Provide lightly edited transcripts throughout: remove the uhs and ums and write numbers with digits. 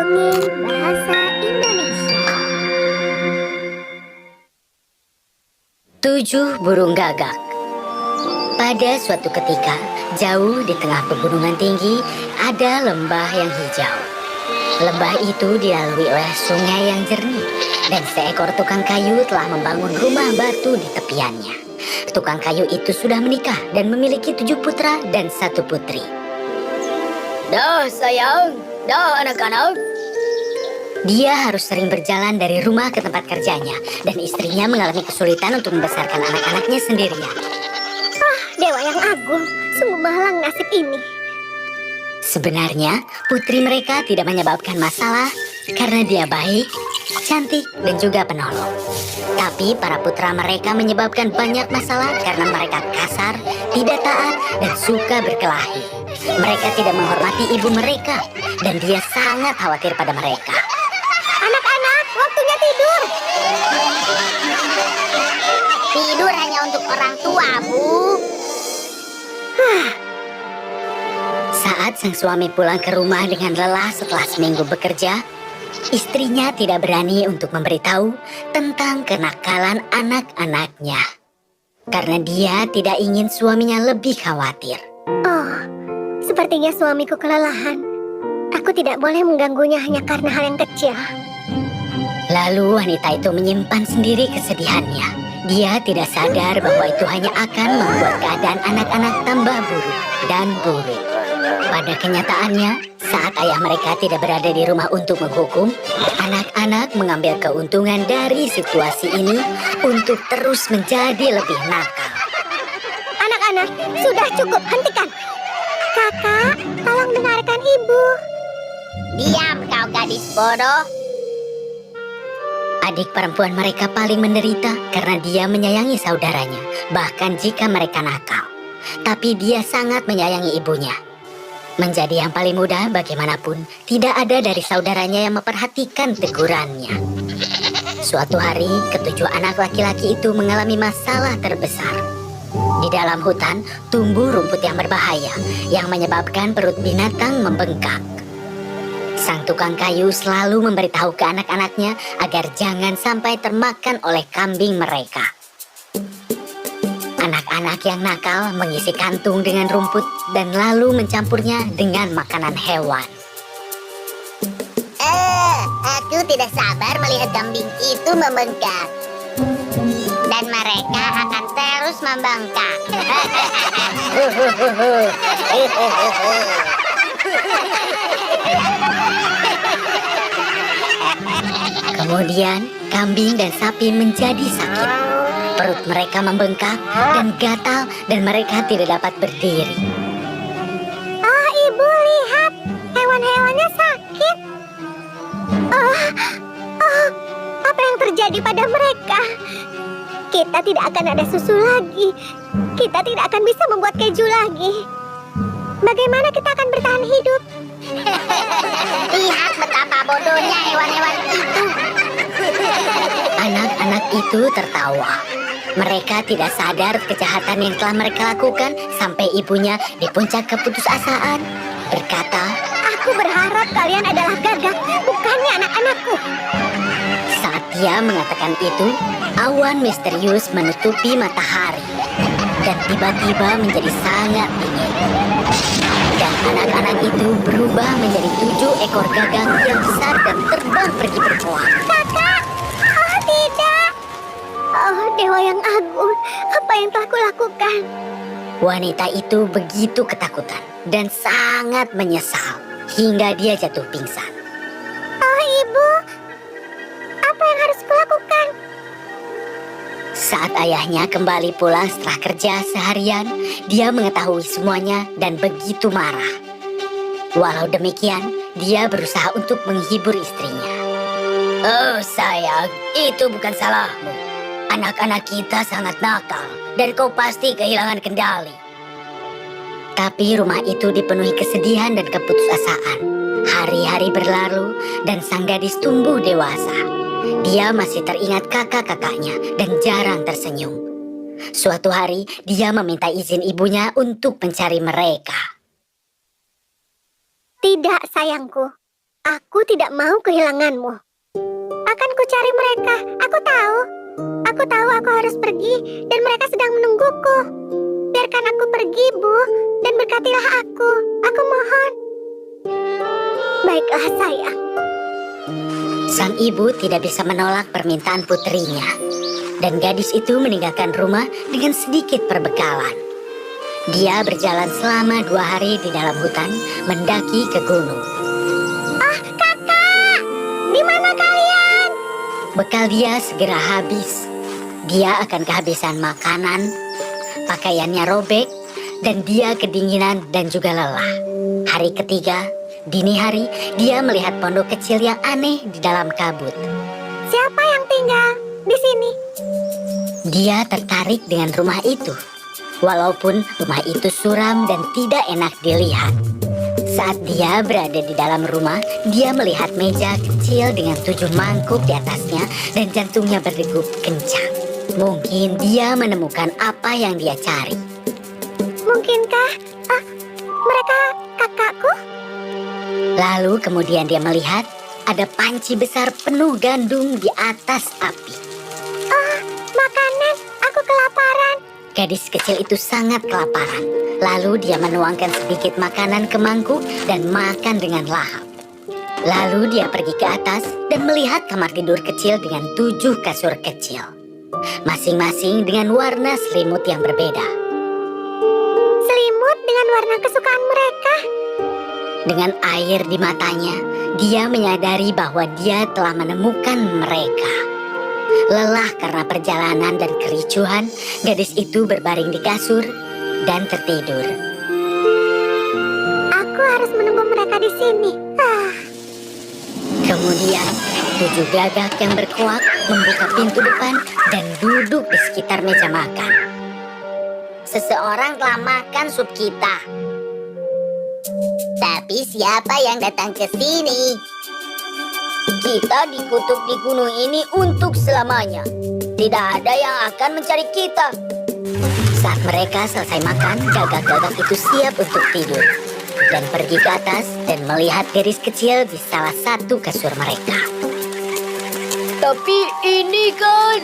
Dongeng Bahasa Indonesia. 7 burung gagak. Pada suatu ketika, jauh di tengah pegunungan tinggi, ada lembah yang hijau. Lembah itu dilalui oleh sungai yang jernih, dan seekor tukang kayu telah membangun rumah batu di tepiannya. Tukang kayu itu sudah menikah dan memiliki 7 putra dan 1 putri. Dah sayang, dah anak-anak. Dia harus sering berjalan dari rumah ke tempat kerjanya, dan istrinya mengalami kesulitan untuk membesarkan anak-anaknya sendirian. Dewa yang agung, sungguh malang nasib ini. Sebenarnya, putri mereka tidak menyebabkan masalah karena dia baik, cantik, dan juga penolong. Tapi para putra mereka menyebabkan banyak masalah karena mereka kasar, tidak taat, dan suka berkelahi. Mereka tidak menghormati ibu mereka, dan dia sangat khawatir pada mereka. Anak-anak, waktunya tidur. Tidur hanya untuk orang tua, Bu. Saat sang suami pulang ke rumah dengan lelah setelah seminggu bekerja, istrinya tidak berani untuk memberitahu tentang kenakalan anak-anaknya. Karena dia tidak ingin suaminya lebih khawatir. Oh, sepertinya suamiku kelelahan. Aku tidak boleh mengganggunya hanya karena hal yang kecil. Lalu wanita itu menyimpan sendiri kesedihannya. Dia tidak sadar bahwa itu hanya akan membuat keadaan anak-anak tambah buruk dan buruk. Pada kenyataannya, saat ayah mereka tidak berada di rumah untuk menghukum, anak-anak mengambil keuntungan dari situasi ini untuk terus menjadi lebih nakal. Anak-anak, sudah cukup, hentikan. Kakak, tolong dengarkan ibu. Diam kau gadis bodoh. Adik perempuan mereka paling menderita karena dia menyayangi saudaranya, bahkan jika mereka nakal. Tapi dia sangat menyayangi ibunya. Menjadi yang paling muda bagaimanapun, tidak ada dari saudaranya yang memperhatikan tegurannya. Suatu hari, ketujuh anak laki-laki itu mengalami masalah terbesar. Di dalam hutan, tumbuh rumput yang berbahaya, yang menyebabkan perut binatang membengkak. Sang tukang kayu selalu memberitahu ke anak-anaknya agar jangan sampai termakan oleh kambing mereka. Anak-anak yang nakal mengisi kantung dengan rumput dan lalu mencampurnya dengan makanan hewan. Aku tidak sabar melihat kambing itu membengkak. Dan mereka akan terus membengkak. Kemudian, kambing dan sapi menjadi sakit. Perut mereka membengkak dan gatal dan mereka tidak dapat berdiri. Oh, ibu lihat, hewan-hewannya sakit. Apa yang terjadi pada mereka? Kita tidak akan ada susu lagi. Kita tidak akan bisa membuat keju lagi. Bagaimana kita akan bertahan hidup? Lihat betapa bodohnya hewan-hewan itu. Anak-anak itu tertawa. Mereka tidak sadar kejahatan yang telah mereka lakukan sampai ibunya di puncak keputusasaan berkata, Aku berharap kalian adalah gagak, bukannya anak-anakku. saat dia mengatakan itu, awan misterius menutupi matahari dan tiba-tiba menjadi sangat dingin. Dan anak-anak itu berubah menjadi 7 ekor gagak yang besar dan terbang pergi berkoar. Kakak! Oh, tidak! Oh, Dewa yang agung, apa yang telah kulakukan? Wanita itu begitu ketakutan dan sangat menyesal hingga dia jatuh pingsan. Oh, ibu, apa yang harus kulakukan? Saat ayahnya kembali pulang setelah kerja seharian, dia mengetahui semuanya dan begitu marah. Walau demikian, dia berusaha untuk menghibur istrinya. Oh sayang, itu bukan salahmu. Anak-anak kita sangat nakal dan kau pasti kehilangan kendali. Tapi rumah itu dipenuhi kesedihan dan keputusasaan. Hari-hari berlalu dan sang gadis tumbuh dewasa. Dia masih teringat kakak-kakaknya dan jarang tersenyum. Suatu hari, dia meminta izin ibunya untuk mencari mereka. Tidak, sayangku. Aku tidak mau kehilanganmu. Akan kucari mereka. Aku tahu. Aku tahu aku harus pergi dan mereka sedang menungguku. Biarkan aku pergi, Bu, dan berkatilah aku. Aku mohon. Baiklah, sayang. Sang ibu tidak bisa menolak permintaan putrinya. Dan gadis itu meninggalkan rumah dengan sedikit perbekalan. Dia berjalan selama 2 hari di dalam hutan, mendaki ke gunung. Ah, kakak! Di mana kalian? Bekal dia segera habis. Dia akan kehabisan makanan, pakaiannya robek, dan dia kedinginan dan juga lelah. Hari ketiga, dini hari, dia melihat pondok kecil yang aneh di dalam kabut. Siapa yang tinggal di sini? Dia tertarik dengan rumah itu, walaupun rumah itu suram dan tidak enak dilihat. Saat dia berada di dalam rumah, dia melihat meja kecil dengan 7 mangkuk di atasnya dan jantungnya berdegup kencang. Mungkin dia menemukan apa yang dia cari. Mungkinkah mereka kakakku? Lalu kemudian dia melihat ada panci besar penuh gandum di atas api. Makanan, aku kelaparan. Gadis kecil itu sangat kelaparan. Lalu dia menuangkan sedikit makanan ke mangkuk dan makan dengan lahap. Lalu dia pergi ke atas dan melihat kamar tidur kecil dengan 7 kasur kecil. Masing-masing dengan warna selimut yang berbeda. Selimut dengan warna kesukaan mereka. Dengan air di matanya, dia menyadari bahwa dia telah menemukan mereka. Lelah karena perjalanan dan kericuhan, gadis itu berbaring di kasur dan tertidur. Aku harus menunggu mereka di sini. Kemudian, 7 gagak yang berkuak membuka pintu depan dan duduk di sekitar meja makan. Seseorang telah makan sup kita. Tapi siapa yang datang ke sini? Kita dikutuk di gunung ini untuk selamanya. Tidak ada yang akan mencari kita. Saat mereka selesai makan, gagak-gagak itu siap untuk tidur. Dan pergi ke atas dan melihat gadis kecil di salah satu kasur mereka. Tapi ini kan...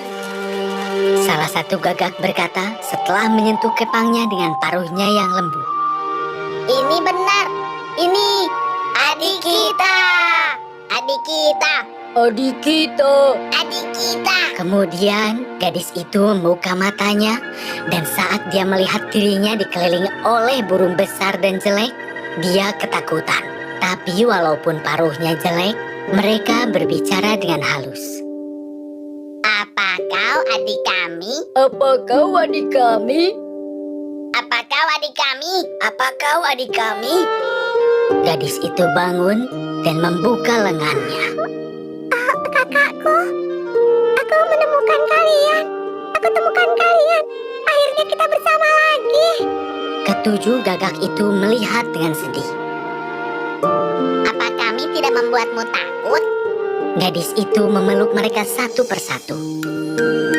Salah satu gagak berkata setelah menyentuh kepangnya dengan paruhnya yang lembut. Ini benar. Ini adik kita. Adik kita. Adik kita. Adik kita. Kemudian gadis itu membuka matanya dan saat dia melihat dirinya dikelilingi oleh burung besar dan jelek, dia ketakutan. Tapi walaupun paruhnya jelek, mereka berbicara dengan halus. Apa kau adik kami? Apa kau adik kami? Apa kau adik kami? Apa kau adik kami? Gadis itu bangun dan membuka lengannya. Kakakku, aku menemukan kalian. Aku temukan kalian. Akhirnya kita bersama lagi. Ketujuh gagak itu melihat dengan sedih. Apa kami tidak membuatmu takut? Gadis itu memeluk mereka satu persatu.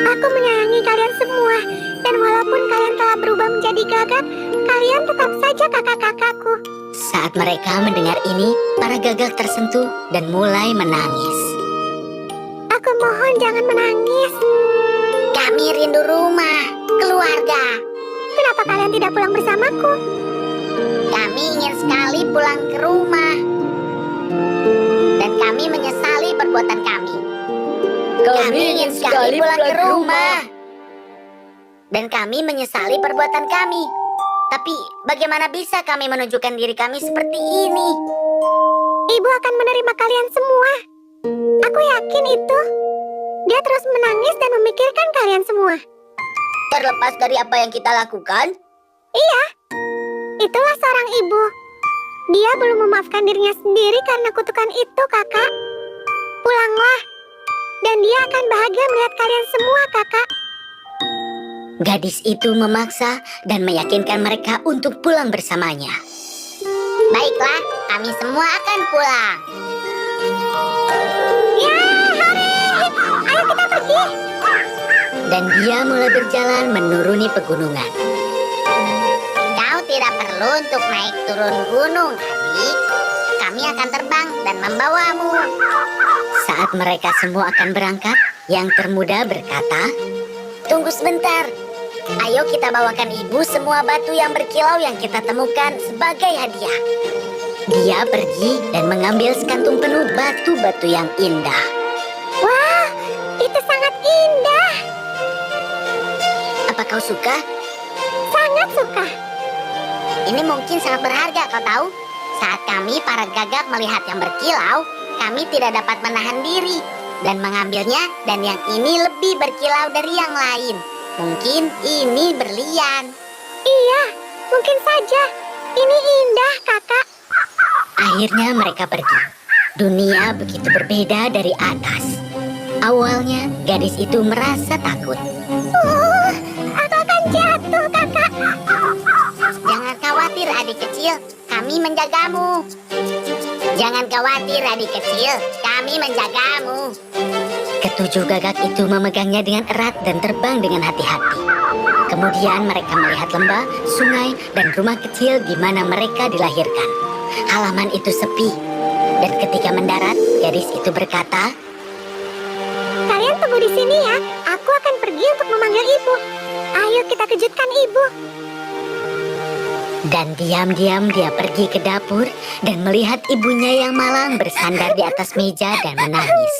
Aku menyayangi kalian semua. Dan walaupun kalian telah berubah menjadi gagak, kalian tetap saja kakak-kakakku. Saat mereka mendengar ini, para gagak tersentuh dan mulai menangis. Aku mohon jangan menangis. Kami rindu rumah, keluarga. Kenapa kalian tidak pulang bersamaku? Kami ingin sekali pulang ke rumah. Dan kami menyesali perbuatan kami. Kami ingin sekali pulang ke rumah. Dan kami menyesali perbuatan kami. Tapi bagaimana bisa kami menunjukkan diri kami seperti ini? Ibu akan menerima kalian semua. Aku yakin itu. Dia terus menangis dan memikirkan kalian semua. Terlepas dari apa yang kita lakukan, Iya, itulah seorang ibu. Dia belum memaafkan dirinya sendiri karena kutukan itu, kakak. Pulanglah, dan dia akan bahagia melihat kalian semua, kakak. gadis itu memaksa dan meyakinkan mereka untuk pulang bersamanya. Baiklah, kami semua akan pulang. Ya, hore! Ayo kita pergi. Dan dia mulai berjalan menuruni pegunungan. Kau tidak perlu untuk naik turun gunung, adik. Kami akan terbang dan membawa Saat mereka semua akan berangkat, yang termuda berkata, Tunggu sebentar. Ayo kita bawakan ibu semua batu yang berkilau yang kita temukan sebagai hadiah. dia pergi dan mengambil sekantung penuh batu-batu yang indah. Wah, itu sangat indah. Apa kau suka? Sangat suka. Ini mungkin sangat berharga, kau tahu? Saat kami para gagak melihat yang berkilau, kami tidak dapat menahan diri dan mengambilnya, dan yang ini lebih berkilau dari yang lain. Mungkin ini berlian. Iya, mungkin saja. Ini indah, kakak. Akhirnya mereka pergi. Dunia begitu berbeda dari atas. Awalnya, gadis itu merasa takut. Aku akan jatuh, kakak. Jangan khawatir adik kecil, kami menjagamu. Jangan khawatir adik kecil, kami menjagamu. Ketujuh gagak itu memegangnya dengan erat dan terbang dengan hati-hati. Kemudian mereka melihat lembah, sungai, dan rumah kecil di mana mereka dilahirkan. Halaman itu sepi. Dan ketika mendarat, gadis itu berkata, Kalian tunggu di sini ya. Aku akan pergi untuk memanggil ibu. Ayo kita kejutkan ibu. dan diam-diam dia pergi ke dapur dan melihat ibunya yang malang bersandar di atas meja dan menangis.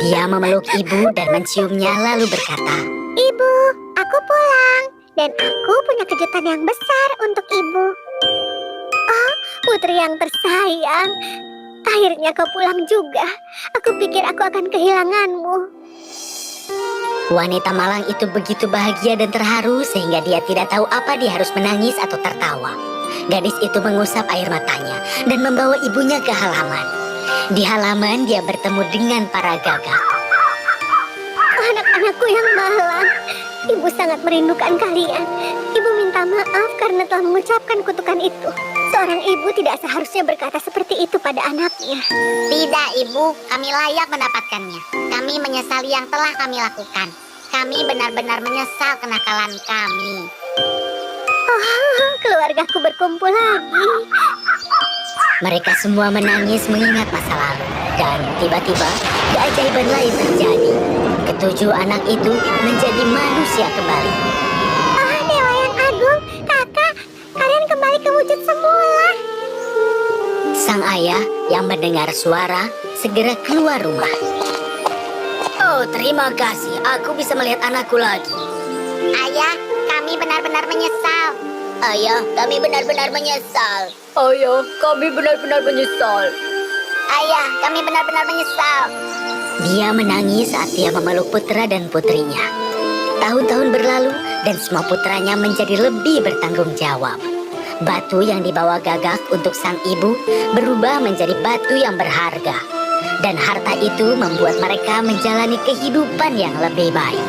Dia memeluk ibu dan menciumnya lalu berkata, Ibu, aku pulang. Dan aku punya kejutan yang besar untuk ibu. Oh, putri yang tersayang. Akhirnya kau pulang juga. Aku pikir aku akan kehilanganmu. Wanita malang itu begitu bahagia dan terharu sehingga dia tidak tahu apa dia harus menangis atau tertawa. Gadis itu mengusap air matanya dan membawa ibunya ke halaman. Di halaman dia bertemu dengan para gagak. Anak-anakku yang malang, ibu sangat merindukan kalian. Ibu minta maaf karena telah mengucapkan kutukan itu. Seorang ibu tidak seharusnya berkata seperti itu pada anaknya. Tidak, Ibu. Kami layak mendapatkannya. Kami menyesali yang telah kami lakukan. Kami benar-benar menyesal kenakalan kami. Oh, keluargaku berkumpul lagi. Mereka semua menangis mengingat masa lalu. Dan tiba-tiba keajaiban lain terjadi. Ketujuh anak itu menjadi manusia kembali. Ah, Dewa yang Agung, kakak, kalian kembali ke wujud semula. Sang ayah yang mendengar suara segera keluar rumah. Oh, terima kasih. Aku bisa melihat anakku lagi. Ayah, kami benar-benar menyesal. Ayah, kami benar-benar menyesal. Ayah, kami benar-benar menyesal. Ayah, kami benar-benar menyesal. Dia menangis saat dia memeluk putra dan putrinya. Tahun-tahun berlalu dan semua putranya menjadi lebih bertanggung jawab. Batu yang dibawa gagak untuk sang ibu berubah menjadi batu yang berharga. Dan harta itu membuat mereka menjalani kehidupan yang lebih baik.